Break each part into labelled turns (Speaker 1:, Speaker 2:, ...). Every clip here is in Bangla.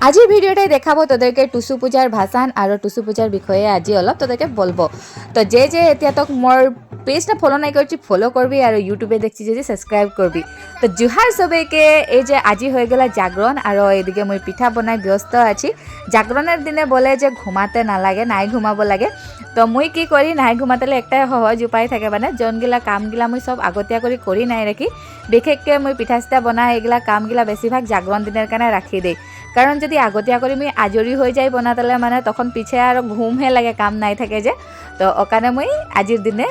Speaker 1: আজিৰ ভিডিঅ'টাই দেখাব তোদেরকে টুসু পূজার ভাসান আর টুসু পূজার বিষয়ে আজি অলপ তোদেরকে বলবো। তো যে এতিয়া তক মোর পেজটা ফলো নাই করছি ফলো করবি আর ইউটিউবে দেখছি যদি সাবস্ক্রাইব করবি। তো জুহার সবাইকে। এই যে আজি হয়ে গেল জাগরণ আর এদিকে মই পিঠা বনাই ব্যস্ত আছি। জাগরণের দিনে বলে যে ঘুমাতে নালাগে, নাই ঘুমাব লাগে। তো মই কি করি, নাই ঘুমাতেলে একটাই সহজ উপায় থাকে, মানে যোনগিলা কামগিলা মই সব আগতীয়া কৰি নাই রাখি। বিশেষকৈ মই পিঠা চিঠা বনাই এইগিলা কামগিলা বেছিভাগ জাগরণ দিনের কাৰণে রাখি দেই। কারণ যদি আগতীয়া করে মই আজরি হয়ে যাই বনাতেলে মানে তখন পিছে আর ঘুমহে লাগে, কাম নাই থাকে যে। তো ওখানে মই আজির দিনে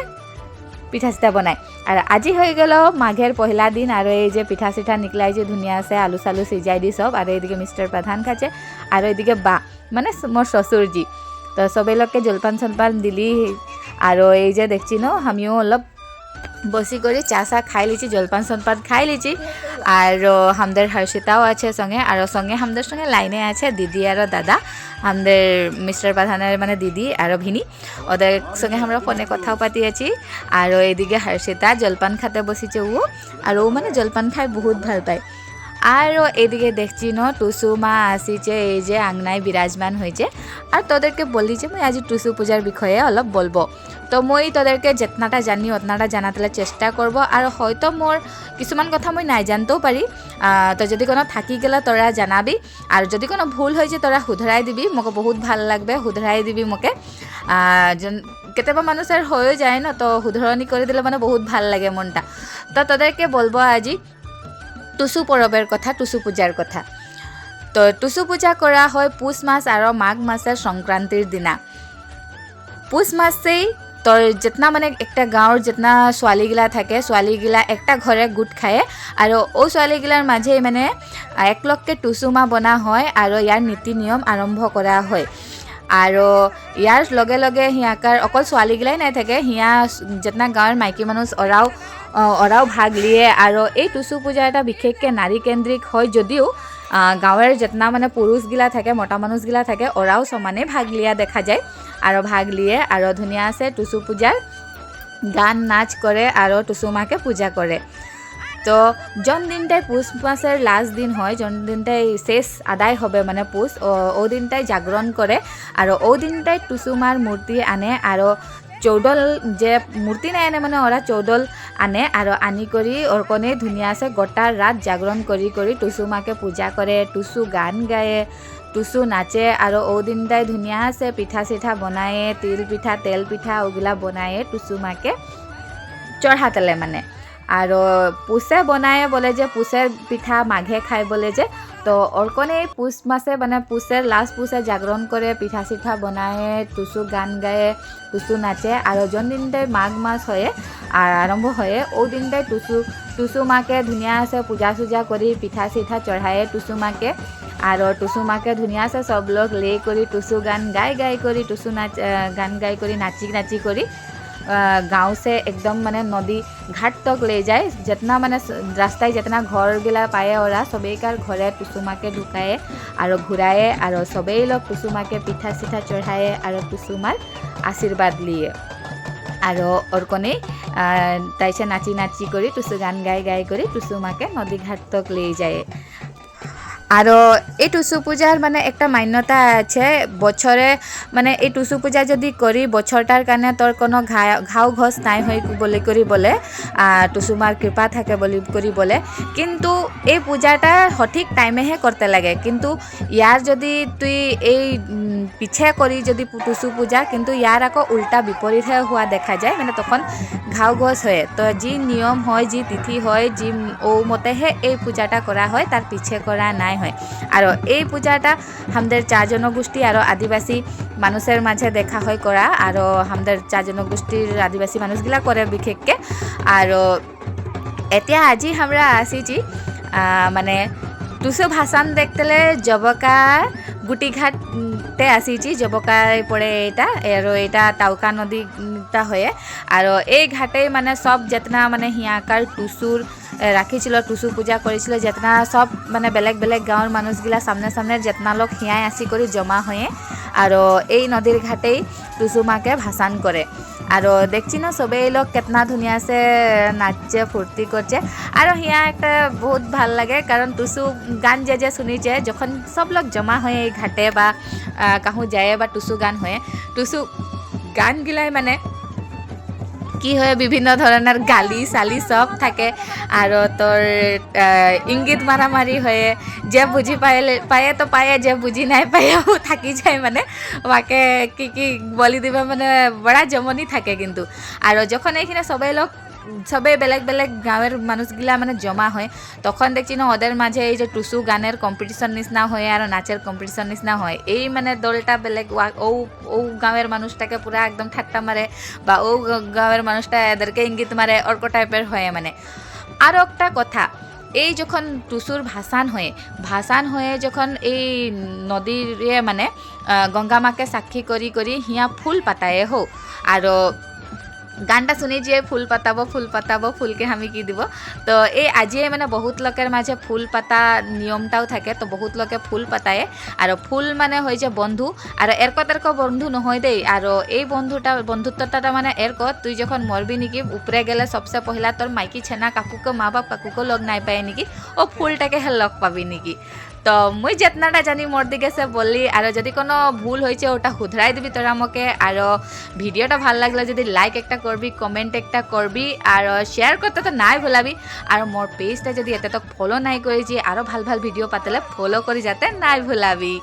Speaker 1: পিঠা চিঠা বনাই। আর আজি হয়ে গেল মাঘের পহিলা দিন আর এই যে পিঠা চিঠা নিকলাই যে ধুনিয়া আছে, আলু চালু সিজাই দি সব। আর এইদিকে মিস্টার প্রধান খাচ্ছে আর এইদিকে বা মানে মোর শ্বশুরজি। তো সবাই লোককে জলপান সলপান দিলি আর এই যে দেখছি ন আমিও অলপ বসি করে চা চা খাই লিছি, জলপান সলপান খাই লিছি। আর আমাদের হর্ষিতাও আছে সঙ্গে, আর সঙ্গে আমাদের সঙ্গে লাইনে আছে দিদি আর দাদা, আমাদের মিস্টার প্রধানের মানে দিদি আর ভিনি। ওদের সঙ্গে আমরা ফোনে কথাও পাতি আছি। আর এদিকে হর্ষিতা জলপান খাতে বসিছে ও, আর ও মানে জলপান খাই বহুত ভাল পায়। আর এদিকে দেখছি ন টুসু মা আসিছে, এই যে আংনায় বিরাজমান হয়েছে। আর তোদেরকে বলি যে মই আজি টুসু পূজার বিষয়ে অলপ বলবো। তো মই তোদেরকে যেতনাটা জানি অতনাটা জানাতলে চেষ্টা করব। আর হয়তো মোর কিছুমান কথা মই নাই জানতেও পারি। তো যদি কোনো থাকি গেলে তোরা জানাবি, আর যদি কোনো ভুল হয়েছে তোরা শুধরাই দিবি, মোকে বহুত ভাল লাগবে, শুধরাই দিবি মোকে। কেতিয়াবা মানুষের হয়ে যায় না, তো শুধরণি করে দিলে মানে বহুত ভাল লাগে মনটা। তো তোদেরকে বলবো আজি টুসু পরবের কথা, টুসু পূজার কথা। তো টুসু পূজা করা হয় পুষ মাস আর মাঘ মাসের সংক্রান্তির দিনা। পুষ মাসেই তোর যেতনা মানে একটা গাঁৱৰ যেতনা ছোৱালীগিলা থাকে, ছোৱালীগিলা একটা ঘরে গোট খায়। আর ও ছোৱালীগিলার মাঝে মানে একলগকে টুসু মা বনা হয় আর ইয়ার নীতি নিয়ম আরম্ভ করা হয়। আর ইয়ার লগে লগে হিয়াকার অকল ছোৱালীগিলাই নাই থাকে, হিয়া যেতনা গাঁৱৰ মাইকী মানুষ ওরাও ভাগ লিয়ে। আর এই টুসু পূজা এটা বিশেষকে নারী কেন্দ্রিক হয়, যদিও গাঁৱৰ যেতনা মানে পুরুষগিলা থাকে, মতা মানুষগিলা থাকে, ওরাও সমানে ভাগ লিয়া দেখা যায়। আর ভাগ লিয়ে আর ধুনিয়া আছে টুসু পূজার গান নাচ করে আর টুসু মাকে পূজা করে। তো জন দিনটাই পুষ মাসের লাস্ট দিন হয়, জন দিনটাই শেষ আদায় হবে মানে পুষ, ও দিনটাই জাগরণ করে। আর ও দিনটাই টুসু মার মূর্তি আনে আর চৌডল যে মূর্তি নাই আনে মানে ওরা চৌডল আনে। আর আনি করে ওর কনে ধুনিয়া আছে গোটা রাত জাগরণ করি টুসু মাকে পূজা করে, টুসু গান গায়ে, টুসু নাচে। আর ও দিনটাই ধুনিয়া আছে পিঠা চিঠা বনায়ে, তিল পিঠা তেল পিঠা ওগুলা বনায়ে টুসু মাকে চড়াতেলে মানে। আর পুষে বনায় বলে যে পুষের পিঠা মাঘে খায় বলে যে। তো ওরকনে পুষ মাসে মানে পুষের লাস্ট পুষে জাগরণ করে পিঠা চিঠা বনায়, টুসু গান গায়ে, টুসু নাচে। আর জন দিনটাই মাঘ মাস হয়ে আর আরম্ভ হয়ে ও দিনটাই টুসু মাকে ধুনিয়া আছে পূজা চূজা করে পিঠা চিঠা চড়ায়ে টুসু মাকে। আর টুসু মাকে ধুনিয়া আছে সব লোক লে করে টুসু গান গাই করে টুসু নাচ গান গাই করে নাচি করে গাঁও সে একদম মানে নদী ঘাট তক ले যায়। जितना মানে রাস্তায় जितना ঘরগুলা পায়ে ওরা সবেকার ঘরে টুসু মাকে ঢুকায়ে আর ঘুরায়ে আর সবেই লোক টুসু মাকে পিঠা চিঠা চড়ায়ে আর টুসু মার আশীর্বাদ লিয়ে। আর ওর কোনে তাইছে নাচি করে টুসু গান গাই করে টুসু মাকে নদী ঘাট তক ले যায়। আর এই টুসু পূজার মানে একটা মান্যতা আছে, বছরে মানে এই টুসু পূজা যদি করি বছরটার কারণে তোর কোনো ঘাও ঘস নাই হয় বলে করি বলে, টুসু মার কৃপা থাকে বলি করি বলে। কিন্তু এই পূজাটা সঠিক টাইমেহে করতে লাগে। কিন্তু ইয়ার যদি তুই এই পিছে করি যদি টুসু পূজা, কিন্তু ইয়ার আকৌ উল্টা বিপরীতহে হওয়া দেখা যায়, মানে তখন ঘাও ঘস হয়ে। তো যি নিয়ম হয়, যি তিথি হয়, যি ও মতেহে এই পূজাটা করা হয়, তার পিছে করা নাই হয়। আর এই পূজাটা আমাদের চা জনগোষ্ঠী আর আদিবাসী মানুষের মাঝে দেখা হয় করা। আর আমাদের চা জনগোষ্ঠীর আদিবাসী মানুষগুলা করে বিশেষকে। আর এতিয়া আজি আমরা আসিছি মানে টুসু ভাসান দেখতেলে জবকার গুটিঘাটতে আসিছি। জবকায় পড়ে এটা, আর এটা টাউকা নদীটা হয়ে। আর এই ঘাটে মানে সব যেতনা মানে হিয়াকার টুসুর রাখিছিল, টুসু পূজা করেছিল, যেতনা সব মানে বেলেগ বেলেগ গাঁৱৰ মানুষগুলা সামনে যেতনা লোক হিয়াই আসি করে জমা হয়ে। আর এই নদীর ঘাটেই টুসু মাকে ভাসান করে। আৰু দেখছি ন চবেই লোক কেতনা ধুনীয়া আছে নাচছে ফূৰ্তি করছে আর হিয়া একটা বহুত ভাল লাগে কারণ টুসু গান যে শুনিছে যখন সব লোক জমা হয়ে এই ঘাটে বা কাহু যায় বা টুসু গান হয়ে টুসু গান গিলাই মানে কি হয় বিভিন্ন ধরনের গালি চালি সব থাকে আৰু তোর ইঙ্গিত মারামারি হয়ে যে বুঝি পায়ে তো পায়ে যে বুঝি নাই পায়েও থাকি যায় মানে ওয়াকে কি বলি দিবা মানে বড়া জমনি থাকে কিন্তু আৰু যখন এইখানে সবাই বেলেগ বেলেগ গাঁৱের মানুষগুলা মানে জমা হয় তখন দেখছি না ওদের মাঝে এই যে টুসু গানের কম্পিটিশন নিচিনা হয় আর নাচের কম্পিটিশন নিচিনা হয় এই মানে দলটা বেলেগ ও গাঁৱের মানুষটাকে পুরা একদম ঠাট্টা মারে বা ও গাঁৱের মানুষটা এদেরকে ইঙ্গিত মারে অর্ক টাইপের হয় মানে আরও একটা কথা এই যখন টুসুর ভাসান হয়ে যখন এই নদীরে মানে গঙ্গা মাকে সাক্ষী করি হিয়া ফুল পাতায়ে হো আৰু গানটা শুনি যে ফুল পাতাবো ফুলকে আমি কি দিব তো এই আজিয়ে মানে বহুত লোকের মাঝে ফুল পাতা নিয়মটাও থাকে তো বহুত লোকে ফুল পাতায়ে আর ফুল মানে হয়েছে বন্ধু আর এরক বন্ধু নহয় দেই আর এই বন্ধুত্বটা মানে তুই যখন মরবি নাকি উপরে গেলে সবসে পহিলা তোর মাইকি ছেনা কাকুকে মা বাপ কাকুকে লগ নাই পায় নাকি ও ফুলটাকে হে লগ পাবি নাকি তো মুই যেতনাটা জানি মোর দিকে সে বললি আর যদি কোনো ভুল হয়েছে ওটা শুধরাই দিবি তোরা আমাকে আর ভিডিওটা ভাল লাগলে যদি লাইক একটা করবি কমেন্ট একটা করবি আর শেয়ার করতে তো নাই ভুলাবি আর মোর পেজটা যদি এতে তো ফলো নাই করেছি আরও ভাল ভিডিও পাতলে ফলো করে যাতে নাই ভুলাবি।